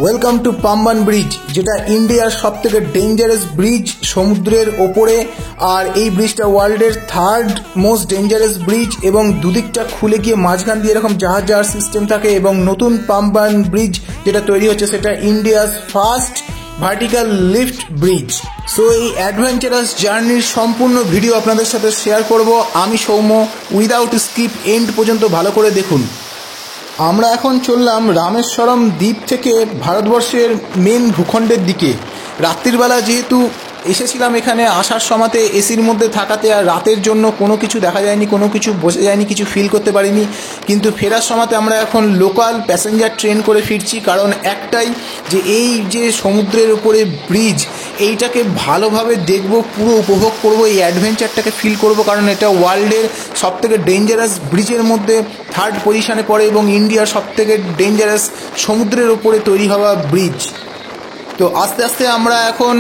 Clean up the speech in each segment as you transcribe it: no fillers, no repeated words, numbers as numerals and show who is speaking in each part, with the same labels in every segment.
Speaker 1: Welcome to Pamban bridge, যেটা ইন্ডিয়ার সবথেকে ডেঞ্জারাস ব্রিজ সমুদ্রের ওপরে। আর এই ব্রিজটা ওয়ার্ল্ডের থার্ড মোস্ট ডেঞ্জারাস ব্রিজ এবং দুদিকটা খুলে গিয়ে মাঝখান দিয়ে এরকম জাহাজ যাওয়ার সিস্টেম থাকে। এবং নতুন পাম্বান ব্রিজ যেটা তৈরি হচ্ছে সেটা India's first vertical lift bridge. So এই অ্যাডভেঞ্চারাস জার্নির সম্পূর্ণ ভিডিও আপনাদের সাথে শেয়ার করব আমি সৌম্য। উইদাউট স্কিপ এন্ড পর্যন্ত ভালো করে দেখুন। আমরা এখন চললাম রামেশ্বরম দ্বীপ থেকে ভারতবর্ষের মেন ভূখণ্ডের দিকে। রাত্রিবেলা যেহেতু এসেছিলাম এখানে, আসার সময়তে এসির মধ্যে থাকাতে আর রাতের জন্য কোনো কিছু দেখা যায়নি, কোনো কিছু বোঝা যায়নি, কিছু ফিল করতে পারিনি। কিন্তু ফেরার সময়তে আমরা এখন লোকাল প্যাসেঞ্জার ট্রেন করে ফিরছি, কারণ একটাই যে এই যে সমুদ্রের উপরে ব্রিজ, এইটাকে ভালোভাবে দেখব, পুরো উপভোগ করব, এই অ্যাডভেঞ্চারটাকে ফিল করব, কারণ এটা ওয়ার্ল্ডের সবথেকে ডেঞ্জারাস ব্রিজের মধ্যে থার্ড পজিশনে পড়ে এবং ইন্ডিয়ার সবথেকে ডেঞ্জারাস সমুদ্রের উপরে তৈরি হওয়া ব্রিজ। তো আস্তে আস্তে আমরা এখন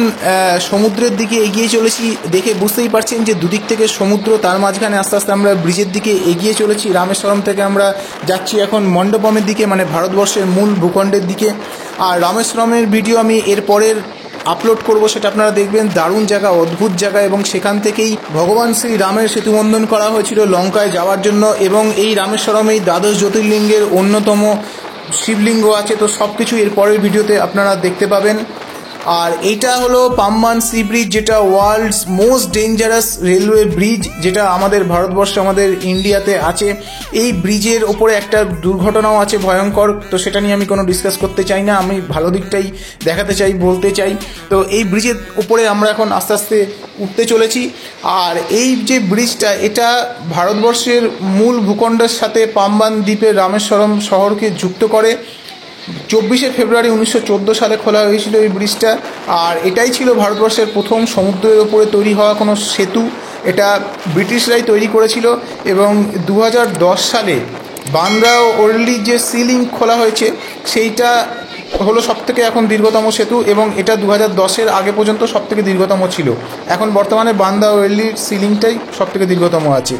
Speaker 1: সমুদ্রের দিকে এগিয়ে চলেছি। দেখে বুঝতেই পারছেন যে দুদিক থেকে সমুদ্র, তার মাঝখানে আস্তে আস্তে আমরা ব্রিজের দিকে এগিয়ে চলেছি। রামেশ্বরম থেকে আমরা যাচ্ছি এখন মণ্ডপমের দিকে, মানে ভারতবর্ষের মূল ভূখণ্ডের দিকে। আর রামেশ্বরমের ভিডিও আমি এর পরের আপলোড করব, সেটা আপনারা দেখবেন। দারুণ জায়গা, অদ্ভুত জায়গা, এবং সেখান থেকেই ভগবান শ্রী রামের সেতুবন্ধন করা হয়েছিল লঙ্কায় যাওয়ার জন্য। এবং এই রামেশ্বরম এই দ্বাদশ জ্যোতির্লিঙ্গের অন্যতম শিবলিঙ্গ আছে। তো সব কিছু এর পরের ভিডিওতে আপনারা দেখতে পাবেন। আর এইটা হলো পাম্বান সি ব্রিজ, যেটা world's most dangerous railway bridge, যেটা আমাদের ভারতবর্ষে, আমাদের ইন্ডিয়াতে আছে। এই ব্রিজের ওপরে একটা দুর্ঘটনাও আছে ভয়ঙ্কর, তো সেটা নিয়ে আমি কোনো ডিসকাস করতে চাই না, আমি ভালো দিকটাই দেখাতে চাই, বলতে চাই। তো এই ব্রিজের ওপরে আমরা এখন আস্তে আস্তে উঠতে চলেছি। আর এই যে ব্রিজটা, এটা ভারতবর্ষের মূল ভূখণ্ডের সাথে পাম্বান দ্বীপের রামেশ্বরম শহরকে যুক্ত করে। 24শে ফেব্রুয়ারি 1914 সালে খোলা হয়েছিল এই ব্রিজটা। আর এটাই ছিল ভারতবর্ষের প্রথম সমুদ্রের ওপরে তৈরি হওয়া কোনো সেতু। এটা ব্রিটিশরাই তৈরি করেছিল। এবং 2010 সালে বান্দ্রা ওয়ারলি যে সি লিঙ্ক খোলা হয়েছে, সেইটা হলো সবথেকে এখন দীর্ঘতম সেতু। এবং এটা 2010-এর আগে পর্যন্ত সবথেকে দীর্ঘতম ছিল। এখন বর্তমানে বান্দ্রা ওয়ারলি সি লিঙ্কটাই সবথেকে দীর্ঘতম আছে।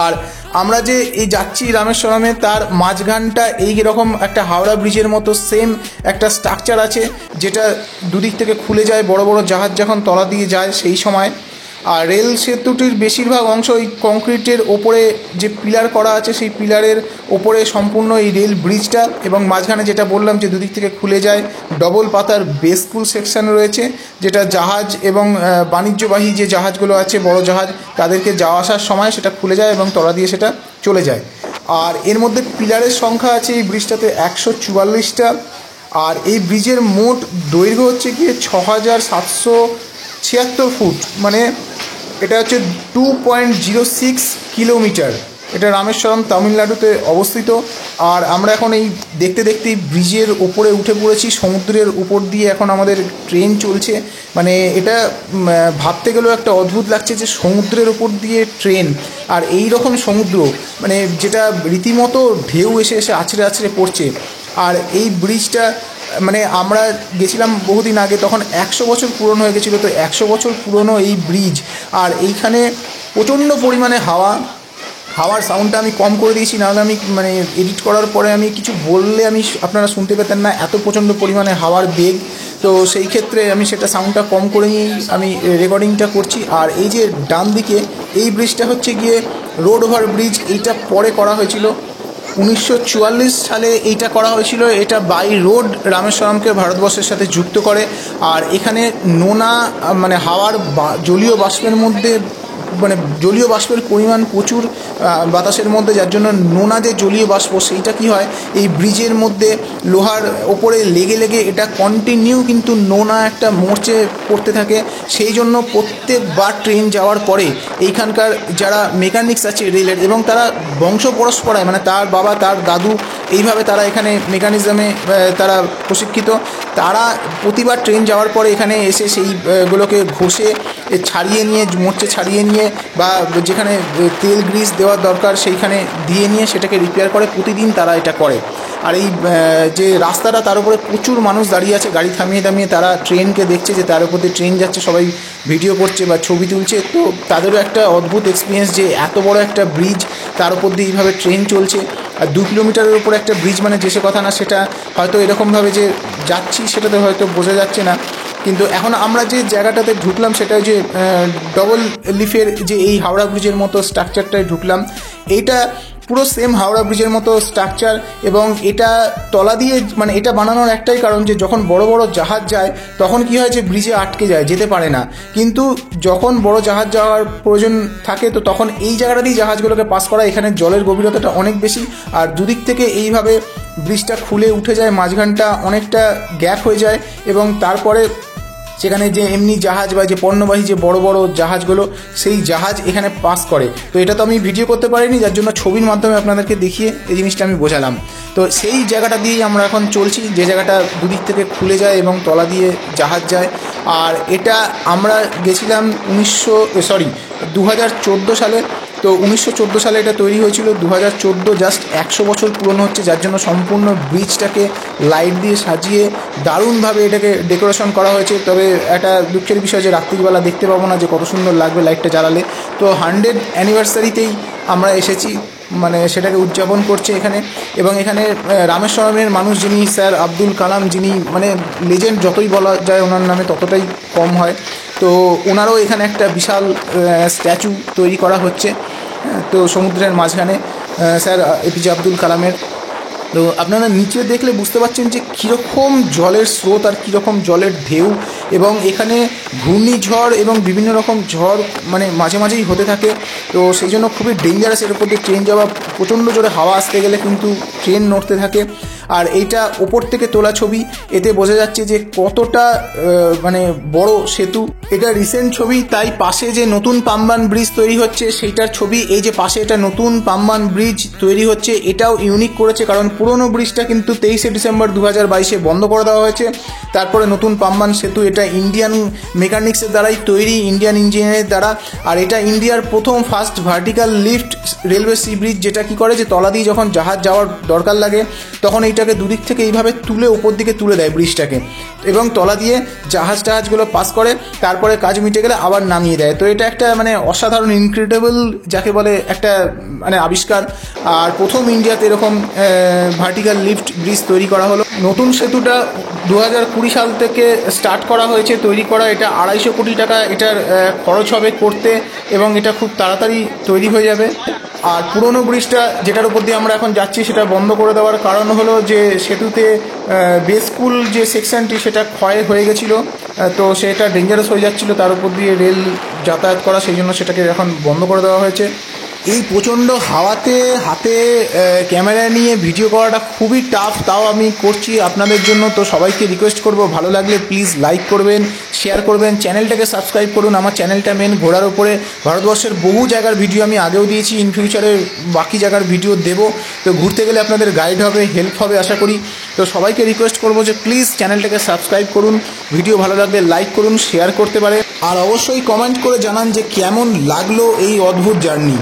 Speaker 1: আর আমরা যে এই যাচ্ছি রামেশ্বরমে, তার মাঝখানটা এই রকম একটা হাওড়া ব্রিজের মতো সেম একটা স্ট্রাকচার আছে, যেটা দুদিক থেকে খুলে যায় বড় বড় জাহাজ যখন তলা দিয়ে যায় সেই সময়। আর রেল সেতুটির বেশিরভাগ অংশ ওই কংক্রিটের ওপরে যে পিলার করা আছে, সেই পিলারের ওপরে সম্পূর্ণ এই রেল ব্রিজটা। এবং মাঝখানে যেটা বললাম যে দুদিক থেকে খুলে যায়, ডবল পাতার বেসফুল সেকশন রয়েছে, যেটা জাহাজ এবং বাণিজ্যবাহী যে জাহাজগুলো আছে, বড় জাহাজ, তাদেরকে যাওয়া আসার সময় সেটা খুলে যায় এবং তলা দিয়ে সেটা চলে যায়। আর এর মধ্যে পিলারের সংখ্যা আছে এই ব্রিজটাতে 144টা। আর এই ব্রিজের মোট দৈর্ঘ্য হচ্ছে গিয়ে 6776 ফুট, মানে এটা হচ্ছে 2.06 কিলোমিটার। এটা রামেশ্বরম তামিলনাড়ুতে অবস্থিত। আর আমরা এখন এই দেখতে দেখতেই ব্রিজের ওপরে উঠে পড়েছি। সমুদ্রের উপর দিয়ে এখন আমাদের ট্রেন চলছে। মানে এটা ভাবতে গেলেও একটা অদ্ভুত লাগছে যে সমুদ্রের ওপর দিয়ে ট্রেন, আর এই রকম সমুদ্র, মানে যেটা রীতিমতো ঢেউ এসে এসে আছড়ে আছড়ে পড়ছে। আর এই ব্রিজটা, মানে আমরা গেছিলাম বহুদিন আগে, তখন 100 বছর পুরনো হয়ে গেছিলো। তো 100 বছর পুরনো এই ব্রিজ, আর এইখানে প্রচণ্ড পরিমাণে হাওয়ার সাউন্ডটা আমি কম করে দিয়েছি, নাহলে আমি মানে এডিট করার পরে আমি কিছু বললে আপনারা শুনতে পেতেন না, এত প্রচণ্ড পরিমাণে হাওয়ার বেগ। তো সেই ক্ষেত্রে আমি সেটা সাউন্ডটা কম করে নিয়েই আমি রেকর্ডিংটা করছি। আর এই যে ডান দিকে এই ব্রিজটা হচ্ছে গিয়ে রোড ওভার ব্রিজ। এইটা পরে করা হয়েছিল 1944 সালে এইটা করা হয়েছিল। এটা বাই রোড রামেশ্বরমকে ভারতবর্ষের সাথে যুক্ত করে। আর এখানে নোনা, মানে হাওয়ার জলীয় বাষ্পের মধ্যে, মানে জলীয় বাষ্পের পরিমাণ প্রচুর বাতাসের মধ্যে, যার জন্য নোনা যে জলীয় বাষ্প, সেইটা কি হয় এই ব্রিজের মধ্যে লোহার ওপরে লেগে লেগে এটা কন্টিনিউ কিন্তু নোনা একটা মরচে পড়তে থাকে। সেই জন্য প্রত্যেকবার ট্রেন যাওয়ার পরে এইখানকার যারা মেকানিক্স আছে রেলের, এবং তারা বংশ পরস্পরায়, মানে তার বাবা তার দাদু, এইভাবে তারা এখানে মেকানিজমে তারা প্রশিক্ষিত। তারা প্রতিবার ট্রেন যাওয়ার পরে এখানে এসে সেইগুলোকে ঘষে ছাড়িয়ে নিয়ে, মরচে ছাড়িয়ে নিয়ে, বা যেখানে তেল গ্রিস দেওয়ার দরকার সেইখানে দিয়ে নিয়ে সেটাকে রিপেয়ার করে। প্রতিদিন তারা এটা করে। আর এই যে রাস্তাটা, তার উপরে প্রচুর মানুষ দাঁড়িয়ে আছে, গাড়ি থামিয়ে থামিয়ে তারা ট্রেনকে দেখছে, যে তার উপর দিয়ে ট্রেন যাচ্ছে, সবাই ভিডিও করছে বা ছবি তুলছে। তো তাদেরও একটা অদ্ভুত এক্সপিরিয়েন্স যে এত বড় একটা ব্রিজ, তার উপর দিয়ে এইভাবে ট্রেন চলছে। আর 2 কিলোমিটারের উপর একটা ব্রিজ মানে যে সে কথা না, সেটা হয়তো এরকমভাবে যে যাচ্ছি সেটাতে হয়তো বোঝা যাচ্ছে না। কিন্তু এখন আমরা যে জায়গাটাতে ঢুকলাম সেটা যে ডবল লিফের যে এই হাওড়া ব্রিজের মতো স্ট্রাকচারটায় ঢুকলাম। এইটা পুরো সেম হাওড়া ব্রিজের মতো স্ট্রাকচার, এবং এটা তলা দিয়ে মানে এটা বানানোর একটাই কারণ যে যখন বড় বড় জাহাজ যায় তখন কি হয় যে ব্রিজে আটকে যায়, যেতে পারে না। কিন্তু যখন বড় জাহাজ যাওয়ার প্রয়োজন থাকে তো তখন এই জায়গাটা দিয়ে জাহাজগুলোকে পাস করা। এখানে জলের গভীরতাটা অনেক বেশি, আর দুদিক থেকে এইভাবে ব্রিজটা খুলে উঠে যায়, মাঝখানটা অনেকটা গ্যাপ হয়ে যায়, এবং তারপরে সেখানে যে এমনি জাহাজ বা যে পণ্যবাহী যে বড় বড় জাহাজগুলো, সেই জাহাজ এখানে পাস করে। তো এটা তো আমি ভিডিও করতে পারিনি, যার জন্য ছবির মাধ্যমে আপনাদেরকে দেখিয়ে এই জিনিসটা আমি বোঝালাম। তো সেই জায়গাটা দিয়েই আমরা এখন চলছি, যে জায়গাটা দুদিক থেকে খুলে যায় এবং তলা দিয়ে জাহাজ যায়। আর এটা আমরা গেছিলাম 2014 সালে। তো 1914 সালে এটা তৈরি হয়েছিল, 2014 জাস্ট 100 বছর পুরনো হচ্ছে, যার জন্য সম্পূর্ণ ব্রিজটাকে লাইট দিয়ে সাজিয়ে দারুণভাবে এটাকে ডেকোরেশন করা হয়েছে। তবে একটা দুঃখের বিষয় যে রাত্রিবেলা দেখতে পাবো না যে কত সুন্দর লাগবে লাইটটা জ্বালালে। তো 100 অ্যানিভার্সারিতেই আমরা এসেছি, মানে সেটাকে উদযাপন করছে এখানে। এবং এখানে রামেশ্বরমের মানুষ যিনি স্যার আব্দুল কালাম, যিনি মানে লেজেন্ড যতই বলা যায় ওনার নামে ততটাই কম হয়। তো ওনারও এখানে একটা বিশাল স্ট্যাচু তৈরি করা হচ্ছে, তো সমুদ্রের মাঝখানে স্যার এপিজে আব্দুল কালামের। তো আপনারা নিচে দেখলে বুঝতে পারছেন যে কীরকম জলের স্রোত আর কীরকম জলের ঢেউ, এবং এখানে ঘূর্ণিঝড় এবং বিভিন্ন রকম ঝড় মানে মাঝে মাঝেই হতে থাকে। তো সেই জন্য খুবই ডেঞ্জারাস এর উপর দিয়ে ট্রেন যাওয়া। প্রচণ্ড জোরে হাওয়া আসতে গেলে কিন্তু ট্রেন নড়তে থাকে। আর এইটা ওপর থেকে তোলা ছবি, এতে বোঝা যাচ্ছে যে কতটা মানে বড় সেতু। এটা রিসেন্ট ছবি, তাই পাশে যে নতুন পাম্বান ব্রিজ তৈরি হচ্ছে সেইটার ছবি। এই যে পাশে এটা নতুন পাম্বান ব্রিজ তৈরি হচ্ছে, এটাও ইউনিক করেছে, কারণ পুরনো ব্রিজটা কিন্তু 23শে ডিসেম্বর 2022-এ বন্ধ করে দেওয়া হয়েছে। তারপরে নতুন পাম্বান সেতু, এটা ইন্ডিয়ান মেকানিক্সের দ্বারাই তৈরি, ইন্ডিয়ান ইঞ্জিনিয়ারের দ্বারা। আর এটা ইন্ডিয়ার প্রথম first vertical lift railway sea bridge, যেটা কি করে যে তলা দিয়ে যখন জাহাজ যাওয়ার দরকার লাগে তখন এইটাকে দুদিক থেকে এইভাবে তুলে উপর দিকে তুলে দেয় ব্রিজটাকে, এবং তলা দিয়ে জাহাজগুলো পাস করে, তারপরে কাজ মিটে গেলে আবার নামিয়ে দেয়। তো এটা একটা মানে অসাধারণ ইনক্রেডিবল যাকে বলে একটা মানে আবিষ্কার। আর প্রথম ইন্ডিয়াতে এরকম ভার্টিক্যাল লিফট ব্রিজ তৈরি করা হলো। নতুন সেতুটা 2020 সাল থেকে স্টার্ট করা হয়েছে তৈরি করা। এটা 250 কোটি টাকা এটার খরচ হবে করতে, এবং এটা খুব তাড়াতাড়ি তৈরি হয়ে যাবে। আর পুরনো ব্রিজটা যেটার উপর দিয়ে আমরা এখন যাচ্ছি সেটা বন্ধ করে দেওয়ার কারণ হলো যে সেতুতে বেসকুল যে সেকশনটি সেটা ক্ষয় হয়ে গেছিলো, তো সেটা ডেঞ্জারাস হয়ে যাচ্ছিলো তার উপর দিয়ে রেল যাতায়াত করা, সেই জন্য সেটাকে এখন বন্ধ করে দেওয়া হয়েছে। এই প্রচণ্ড হাওয়াতে হাতে ক্যামেরা নিয়ে ভিডিও করাটা খুবই টাফ, তাও আমি করছি আপনাদের জন্য। তো সবাইকে রিকোয়েস্ট করব, ভালো লাগলে প্লিজ লাইক করবেন, শেয়ার করবেন, চ্যানেলটাকে সাবস্ক্রাইব করুন। আমার চ্যানেলটা মেন ঘোরার উপরে, ভারতবর্ষের বহু জায়গার ভিডিও আমি আগেও দিয়েছি, ইন ফিউচারে বাকি জায়গার ভিডিও দেবো। তো ঘুরতে গেলে আপনাদের গাইড হবে, হেল্প হবে আশা করি। তো সবাইকে রিকোয়েস্ট করব যে প্লিজ চ্যানেলটাকে সাবস্ক্রাইব করুন, ভিডিও ভালো লাগলে লাইক করুন, শেয়ার করতে পারে, আর অবশ্যই কমেন্ট করে জানান যে কেমন লাগলো এই অদ্ভুত জার্নি।